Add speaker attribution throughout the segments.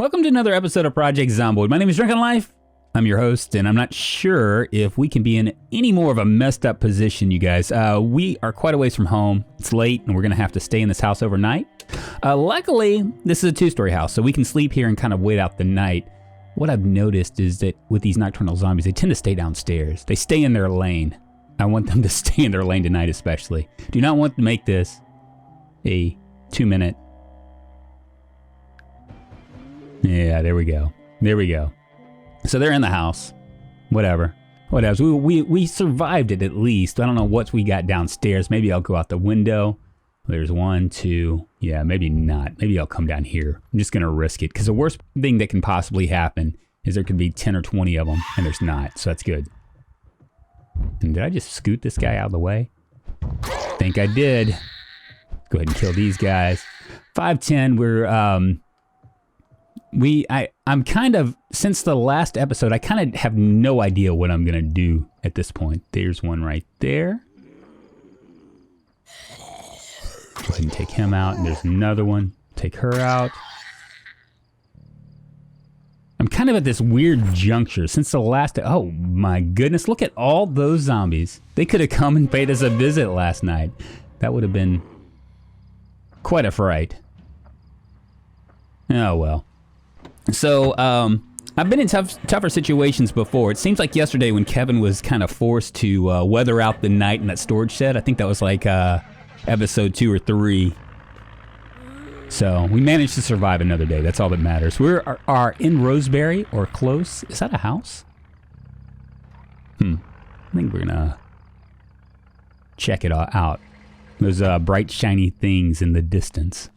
Speaker 1: Welcome to another episode of Project Zomboid. My name is Drunkonlife. I'm your host, and I'm not sure if we can be in any more of a messed up position, you guys. We are quite a ways from home. It's late, and we're going to have to stay in this house overnight. Luckily, this is a two-story house, so we can sleep here and kind of wait out the night. What I've noticed is that with these nocturnal zombies, they tend to stay downstairs. They stay in their lane. I want them to stay in their lane tonight especially. Do not want to make this a 2-minute. Yeah, there we go. There we go. So they're in the house. Whatever. We survived it at least. I don't know what we got downstairs. Maybe I'll go out the window. There's 1, 2. Yeah, maybe not. Maybe I'll come down here. I'm just going to risk it. Because the worst thing that can possibly happen is there could be 10 or 20 of them. And there's not. So that's good. And did I just scoot this guy out of the way? I think I did. Go ahead and kill these guys. 510. I'm kind of, since the last episode, I kind of have no idea what I'm going to do at this point. There's one right there. Go ahead and take him out. And there's another one. Take her out. I'm kind of at this weird juncture since the last, oh my goodness, look at all those zombies. They could have come and paid us a visit last night. That would have been quite a fright. Oh well. So, I've been in tougher situations before. It seems like yesterday when Kevin was kind of forced to weather out the night in that storage shed. I think that was like episode 2 or 3. So, we managed to survive another day. That's all that matters. We are in Roseberry or close. Is that a house? I think we're going to check it out. Those bright, shiny things in the distance.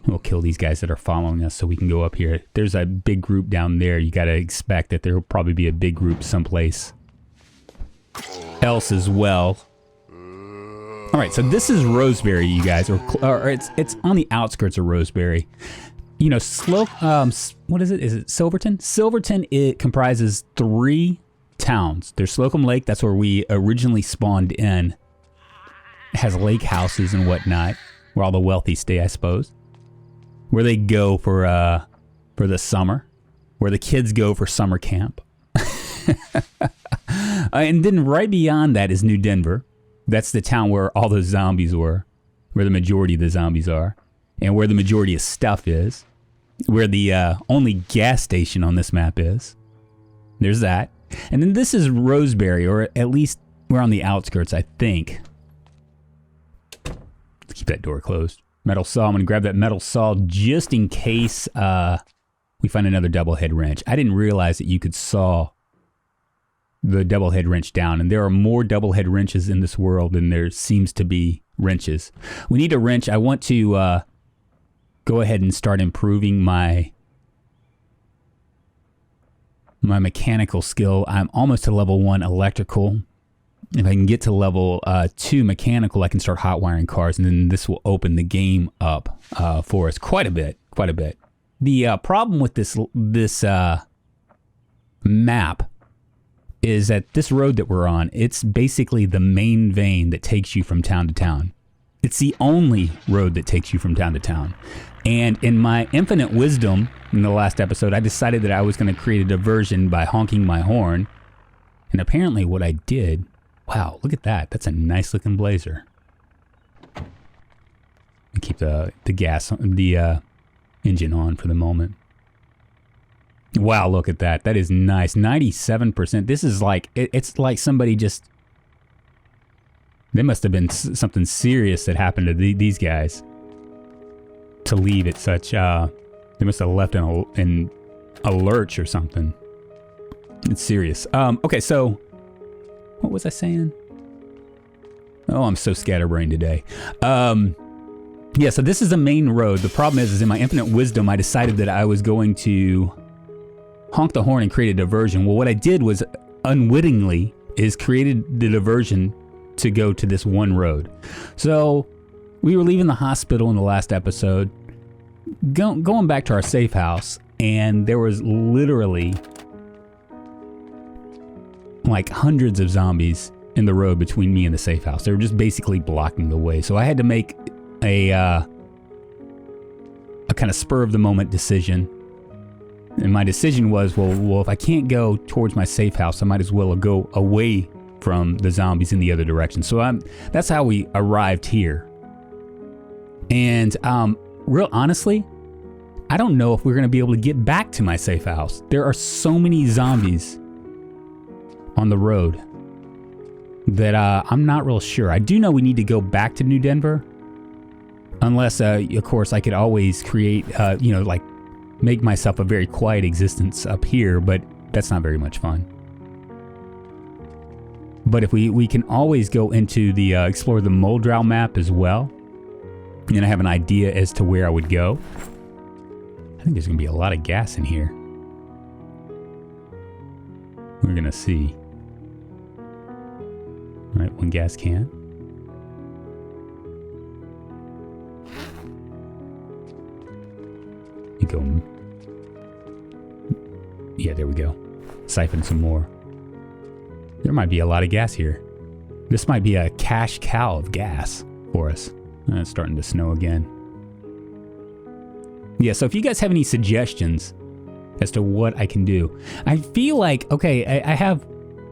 Speaker 1: We'll kill these guys that are following us so we can go up here. There's a big group down there. You got to expect that there will probably be a big group someplace else as well. All right, so this is Roseberry, you guys, or it's on the outskirts of Roseberry. You know, what is it? Is it Silverton? Silverton, it comprises 3 towns. There's Slocum Lake. That's where we originally spawned in. It has lake houses and whatnot, where all the wealthy stay, I suppose. Where they go for the summer, where the kids go for summer camp. And then right beyond that is New Denver. That's the town where all those zombies were, where the majority of the zombies are, and where the majority of stuff is, where the only gas station on this map is. There's that. And then this is Roseberry, or at least we're on the outskirts, I think. Let's keep that door closed. Metal saw. I'm going to grab that metal saw just in case we find another double head wrench. I didn't realize that you could saw the double head wrench down, and there are more double head wrenches in this world than there seems to be wrenches. We need a wrench. I want to go ahead and start improving my mechanical skill. I'm almost to level 1 electrical. If I can get to level 2 mechanical, I can start hot wiring cars, and then this will open the game up for us quite a bit. The problem with this map is that this road that we're on, it's basically the main vein that takes you from town to town. It's the only road that takes you from town to town. And in my infinite wisdom in the last episode, I decided that I was going to create a diversion by honking my horn. And apparently what I did... Wow, look at that. That's a nice looking blazer. And keep the engine on for the moment. Wow, look at that. That is nice. 97%. This is like, it's like somebody just... There must have been something serious that happened to these guys to leave it such... They must have left in a lurch or something. It's serious. Okay, so... What was I saying? Oh, I'm so scatterbrained today. Yeah, so this is the main road. The problem is in my infinite wisdom, I decided that I was going to honk the horn and create a diversion. Well, what I did was unwittingly is created the diversion to go to this one road. So we were leaving the hospital in the last episode, going back to our safe house, and there was literally like hundreds of zombies in the road between me and the safe house. They were just basically blocking the way. So I had to make a kind of spur of the moment decision. And my decision was, well, if I can't go towards my safe house, I might as well go away from the zombies in the other direction. So that's how we arrived here. And real honestly, I don't know if we're going to be able to get back to my safe house. There are so many zombies on the road that I'm not real sure. I do know we need to go back to New Denver. Unless, of course, I could always create, like make myself a very quiet existence up here, but that's not very much fun. But if we can always go into the explore the Muldrow map as well, and I have an idea as to where I would go. I think there's going to be a lot of gas in here. We're going to see. All right, 1 gas can. You go. Yeah, there we go. Siphon some more. There might be a lot of gas here. This might be a cash cow of gas for us. It's starting to snow again. Yeah, so if you guys have any suggestions as to what I can do, I feel like, okay,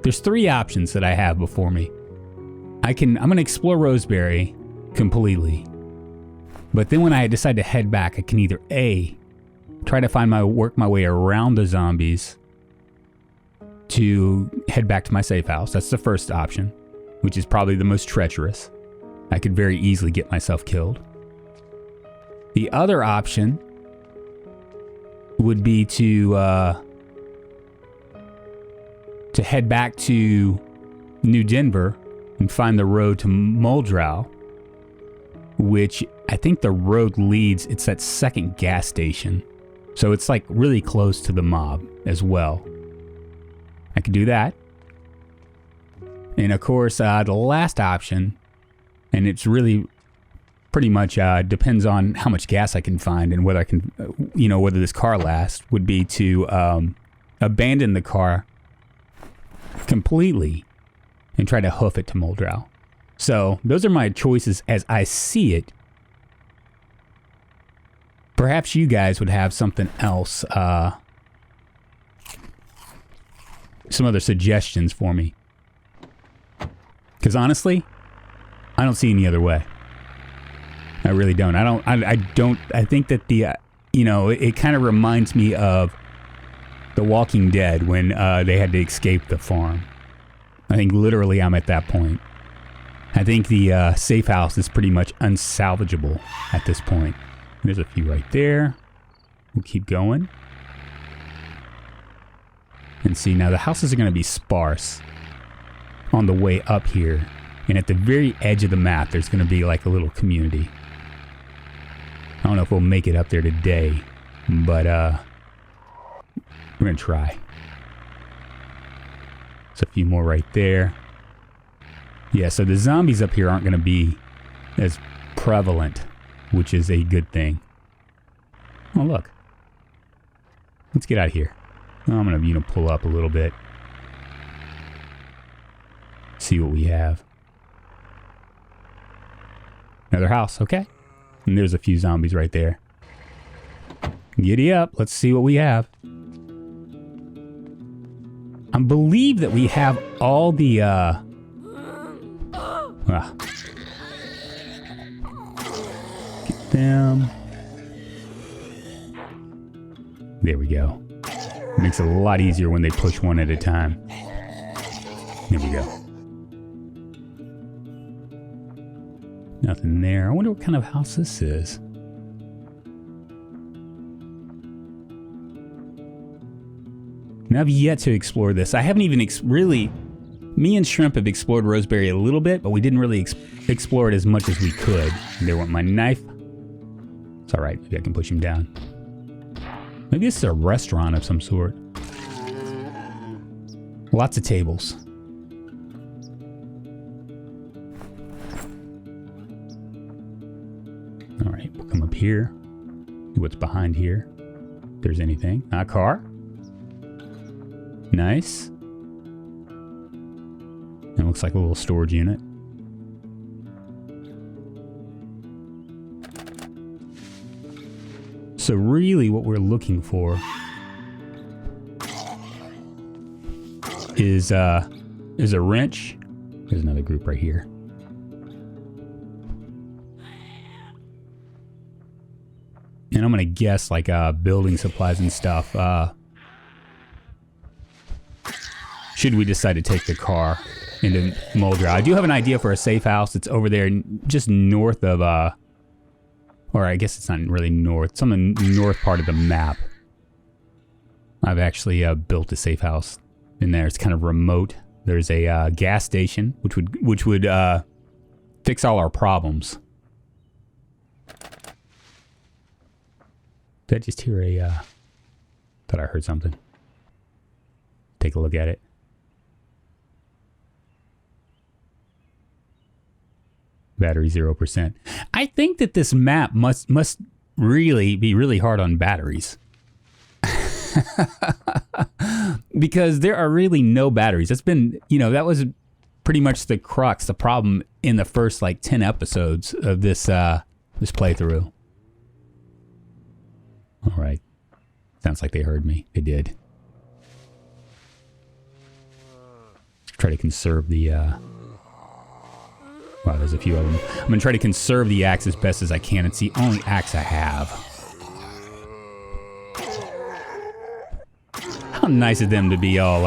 Speaker 1: there's 3 options that I have before me. I'm going to explore Roseberry completely. But then when I decide to head back, I can either A, try to work my way around the zombies to head back to my safe house. That's the first option, which is probably the most treacherous. I could very easily get myself killed. The other option would be to head back to New Denver and find the road to Muldrow, which I think the road leads, it's that second gas station. So it's like really close to the mob as well. I could do that. And of course, the last option, and it's really pretty much depends on how much gas I can find and whether I can, whether this car lasts, would be to abandon the car completely and try to hoof it to Muldrow. So those are my choices as I see it. Perhaps you guys would have something else, some other suggestions for me. Because honestly, I don't see any other way. I really don't. I think that it kind of reminds me of The Walking Dead when they had to escape the farm. I think literally I'm at that point. I think the safe house is pretty much unsalvageable at this point. There's a few right there. We'll keep going. And see, now the houses are going to be sparse on the way up here. And at the very edge of the map, there's going to be like a little community. I don't know if we'll make it up there today, but we're going to try. There's a few more right there. Yeah, so the zombies up here aren't going to be as prevalent, which is a good thing. Oh, look. Let's get out of here. I'm going to, pull up a little bit. See what we have. Another house, okay. And there's a few zombies right there. Giddy up. Let's see what we have. I believe that we have all the, Get them. There we go. Makes it a lot easier when they push one at a time. There we go. Nothing there. I wonder what kind of house this is. Now I've yet to explore this. I haven't even really... Me and Shrimp have explored Roseberry a little bit, but we didn't really explore it as much as we could. There went my knife. It's alright, maybe I can push him down. Maybe this is a restaurant of some sort. Lots of tables. Alright, we'll come up here. See what's behind here. If there's anything. A car. Nice. It looks like a little storage unit. So really what we're looking for is a wrench. There's another group right here. And I'm going to guess like building supplies and stuff. Should we decide to take the car into Muldrow. I do have an idea for a safe house. It's over there just north of, or I guess it's not really north. It's on the north part of the map. I've actually built a safe house in there. It's kind of remote. There's a gas station, which would fix all our problems. Did I just hear a... thought I heard something. Take a look at it. Battery 0%. I think that this map must really be really hard on batteries. Because there are really no batteries. That's been, that was pretty much the crux, the problem in the first like 10 episodes of this playthrough. All right. Sounds like they heard me. They did. Try to conserve the wow, there's a few of them. I'm going to try to conserve the axe as best as I can. It's the only axe I have. How nice of them to be all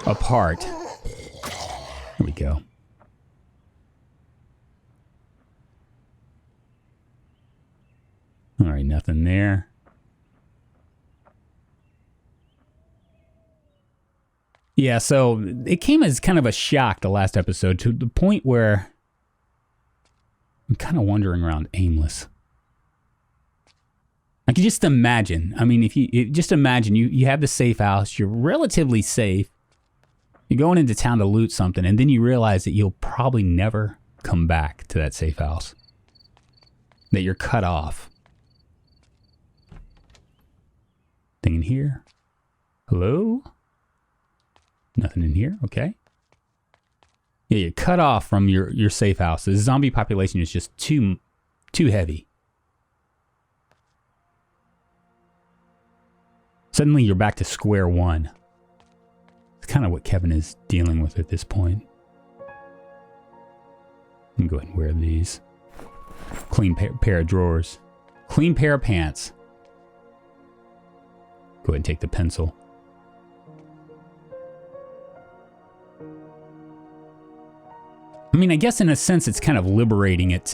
Speaker 1: apart. There we go. All right, nothing there. Yeah, so it came as kind of a shock the last episode to the point where I'm kind of wandering around aimless. I can just imagine. I mean, if you just imagine you have the safe house, you're relatively safe. You're going into town to loot something, and then you realize that you'll probably never come back to that safe house. That you're cut off. Thing in here? Hello? Nothing in here, okay. Yeah, you're cut off from your safe house. The zombie population is just too heavy. Suddenly you're back to square one. It's kind of what Kevin is dealing with at this point. Let me go ahead and wear these. Clean pair of drawers. Clean pair of pants. Go ahead and take the pencil. I mean, I guess in a sense it's kind of liberating it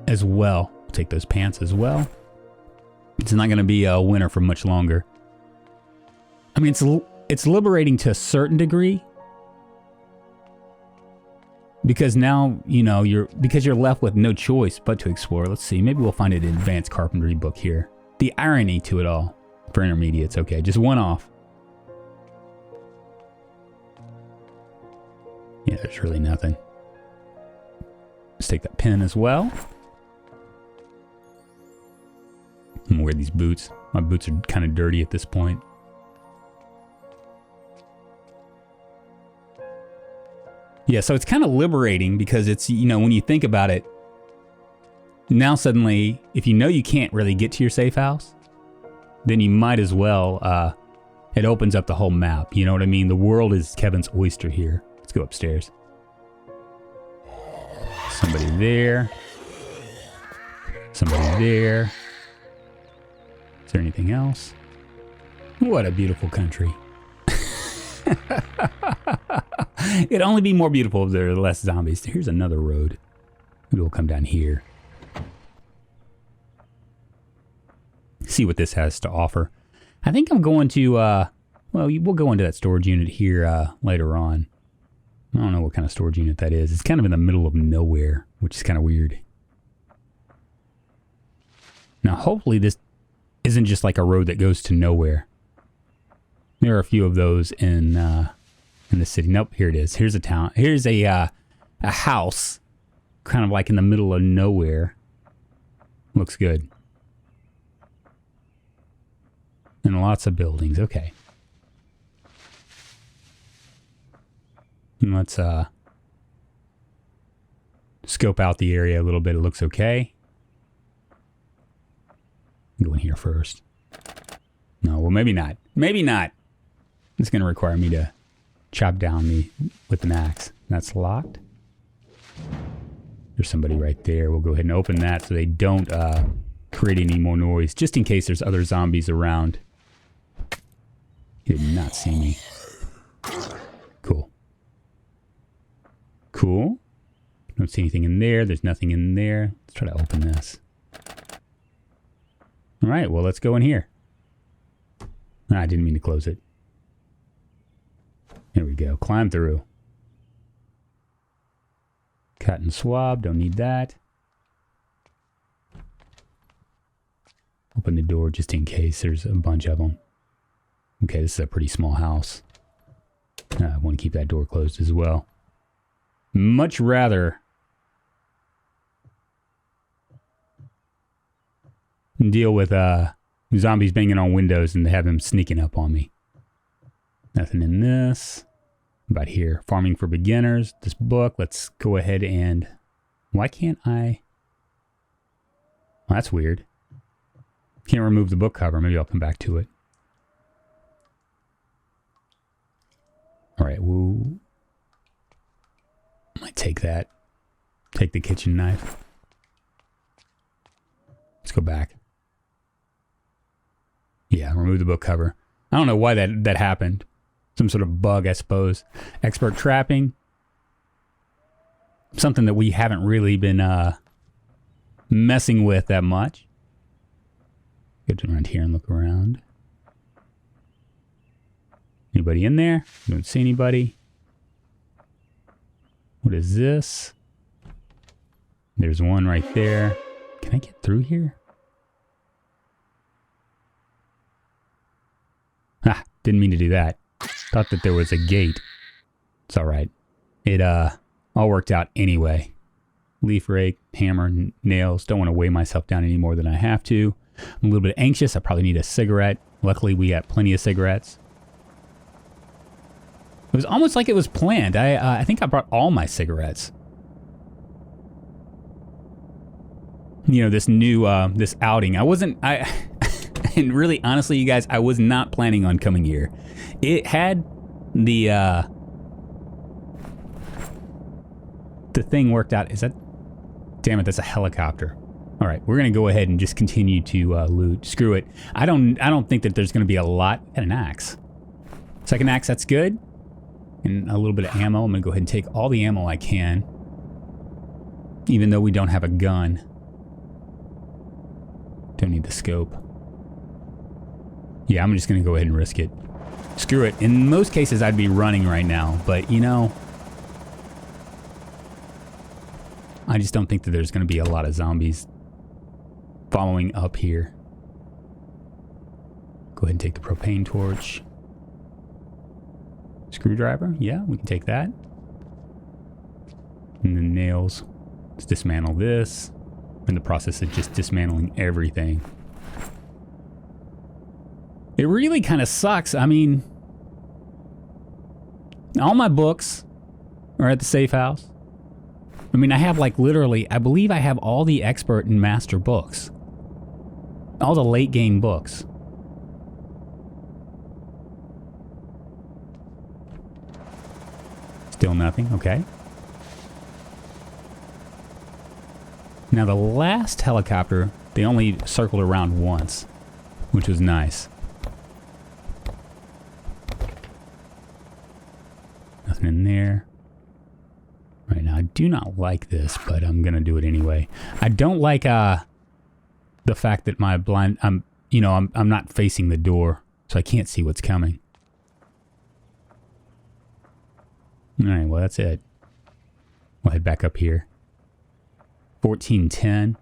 Speaker 1: as well. I'll take those pants as well. It's not going to be a winter for much longer. I mean, it's liberating to a certain degree. Because now, you're left with no choice but to explore. Let's see, maybe we'll find an advanced carpentry book here. The irony to it all for intermediates. Okay, just one off. Yeah, there's really nothing. Let's take that pen as well. I'm gonna wear these boots. My boots are kind of dirty at this point. Yeah, so it's kind of liberating because it's, when you think about it, now suddenly, if you can't really get to your safe house, then you might as well, it opens up the whole map. You know what I mean? The world is Kevin's oyster here. Let's go upstairs. Somebody there. Somebody there. Is there anything else? What a beautiful country. It'd only be more beautiful if there were less zombies. Here's another road. Maybe we'll come down here. See what this has to offer. I think I'm going to, well, we'll go into that storage unit here later on. I don't know what kind of storage unit that is. It's kind of in the middle of nowhere, which is kind of weird. Now, hopefully this isn't just like a road that goes to nowhere. There are a few of those in the city. Nope, here it is. Here's a town. Here's a house, kind of like in the middle of nowhere. Looks good. And lots of buildings. Okay. And let's scope out the area a little bit. It looks okay. Go in here first. No, well, maybe not. Maybe not. It's going to require me to chop down with an axe. That's locked. There's somebody right there. We'll go ahead and open that so they don't create any more noise, just in case there's other zombies around. He did not see me. Cool. Cool. Don't see anything in there. There's nothing in there. Let's try to open this. All right, well, let's go in here. I didn't mean to close it. There we go. Climb through. Cut and swab. Don't need that. Open the door just in case there's a bunch of them. Okay, this is a pretty small house. I want to keep that door closed as well. Much rather deal with zombies banging on windows than to have them sneaking up on me. Nothing in this. About here. Farming for beginners. This book. Let's go ahead and... Why can't I... Well, that's weird. Can't remove the book cover. Maybe I'll come back to it. Alright, woo. Might take that. Take the kitchen knife. Let's go back. Yeah, remove the book cover. I don't know why that happened. Some sort of bug, I suppose. Expert trapping. Something that we haven't really been messing with that much. Get around here and look around. Anybody in there? Don't see anybody. What is this? There's one right there. Can I get through here? Ah, didn't mean to do that. Thought that there was a gate. It's alright. It all worked out anyway. Leaf rake, hammer, nails. Don't want to weigh myself down any more than I have to. I'm a little bit anxious. I probably need a cigarette. Luckily, we got plenty of cigarettes. It was almost like it was planned. I think I brought all my cigarettes. You know, this new, this outing. And really, honestly, you guys, I was not planning on coming here. It had the thing worked out. Is that... Damn it, that's a helicopter. All right, we're going to go ahead and just continue to loot. Screw it. I don't think that there's going to be a lot. Got an axe. Second axe, that's good. And a little bit of ammo. I'm going to go ahead and take all the ammo I can. Even though we don't have a gun. Don't need the scope. Yeah, I'm just going to go ahead and risk it. Screw it. In most cases, I'd be running right now. But, you know... I just don't think that there's going to be a lot of zombies following up here. Go ahead and take the propane torch. Screwdriver? Yeah, we can take that. And the nails. Let's dismantle this. In the process of just dismantling everything. It really kind of sucks. I mean, all my books are at the safe house. I mean, I have like literally, I believe I have all the expert and master books. All the late game books. Still nothing, okay. Now the last helicopter, they only circled around once, which was nice. Nothing in there. Right now, I do not like this, but I'm gonna do it anyway. I don't like the fact that my blind, I'm not facing the door, so I can't see what's coming. All right, well that's it. We'll head back up here. 1410.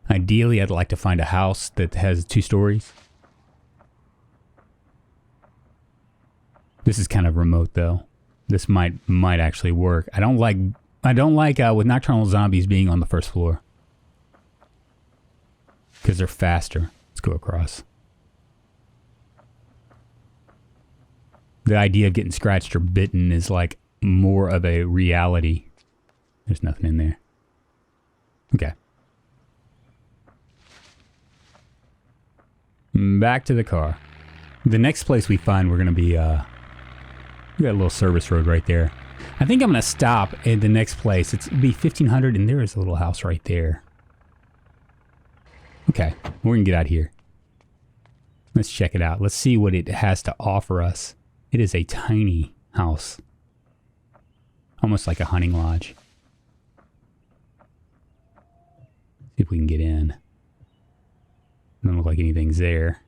Speaker 1: Ideally, I'd like to find a house that has 2 stories. This is kind of remote though. This might actually work. I don't like with nocturnal zombies being on the first floor. Because they're faster. Let's go across. The idea of getting scratched or bitten is like more of a reality. There's nothing in there. Okay. Back to the car. The next place we find, we're going to be... we got a little service road right there. I think I'm going to stop at the next place. It'll be 1500, and there is a little house right there. Okay, we're going to get out here. Let's check it out. Let's see what it has to offer us. It is a tiny house. Almost like a hunting lodge. See if we can get in. Doesn't look like anything's there.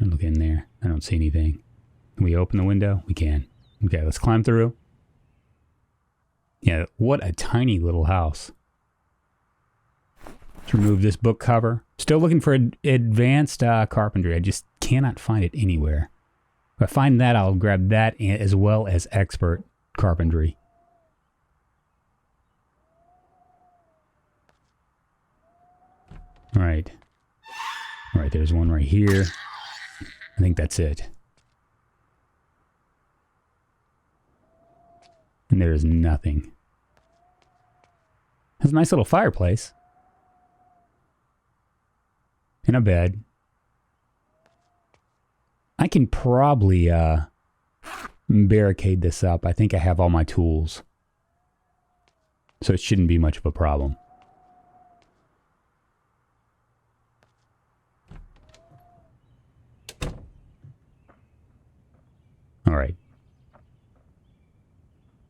Speaker 1: I'll look in there. I don't see anything. Can we open the window? We can. Okay, let's climb through. Yeah, what a tiny little house. Let's remove this book cover. Still looking for advanced carpentry. I just cannot find it anywhere. If I find that, I'll grab that as well as expert carpentry. All right. All right, there's one right here. I think that's it. And there is nothing. Has a nice little fireplace. And a bed. I can probably barricade this up. I think I have all my tools. So it shouldn't be much of a problem. All right.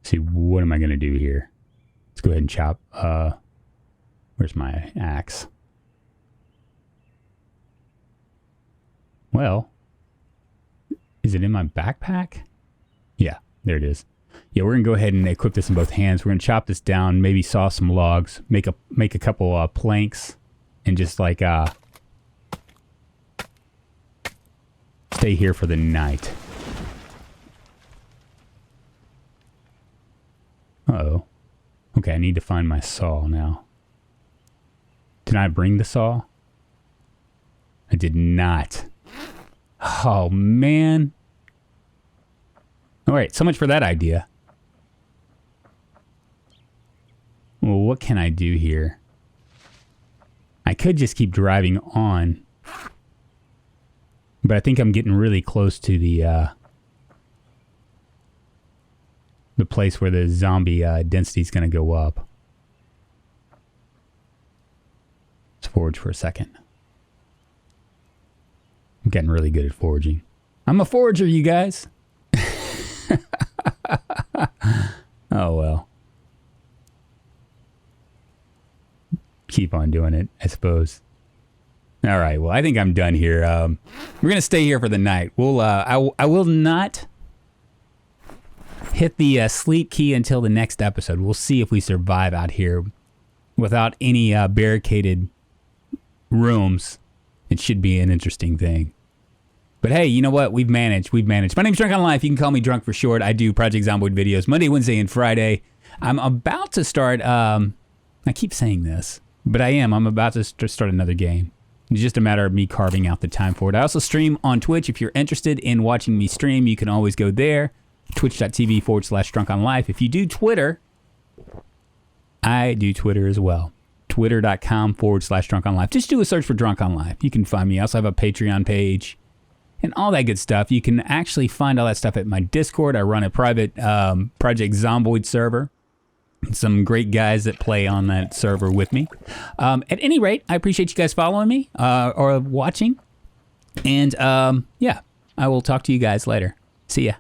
Speaker 1: See, what am I going to do here? Let's go ahead and chop. Where's my axe? Well, is it in my backpack? Yeah, there it is. Yeah, we're going to go ahead and equip this in both hands. We're going to chop this down, maybe saw some logs, make a couple planks, and just like stay here for the night. Uh-oh. Okay, I need to find my saw now. Did I bring the saw? I did not. Oh, man. All right, so much for that idea. Well, what can I do here? I could just keep driving on. But I think I'm getting really close to the place where the zombie density is going to go up. Let's forage for a second. I'm getting really good at foraging. I'm a forager, you guys. Oh, well. Keep on doing it, I suppose. All right, well, I think I'm done here. We're going to stay here for the night. We'll, I will not hit the sleep key until the next episode. We'll see if we survive out here without any barricaded rooms. It should be an interesting thing. But hey, you know what? We've managed. My name's Drunkonlife. You can call me Drunk for short. I do Project Zomboid videos Monday, Wednesday, and Friday. I'm about to start, I keep saying this, but I am. I'm about to start another game. It's just a matter of me carving out the time for it. I also stream on Twitch. If you're interested in watching me stream, you can always go there. Twitch.tv/Drunkonlife. If you do Twitter, I do Twitter as well. Twitter.com/Drunkonlife. Just do a search for Drunkonlife. You can find me. I also have a Patreon page and all that good stuff. You can actually find all that stuff at my Discord. I run a private Project Zomboid server. Some great guys that play on that server with me. At any rate, I appreciate you guys following me or watching. And yeah, I will talk to you guys later. See ya.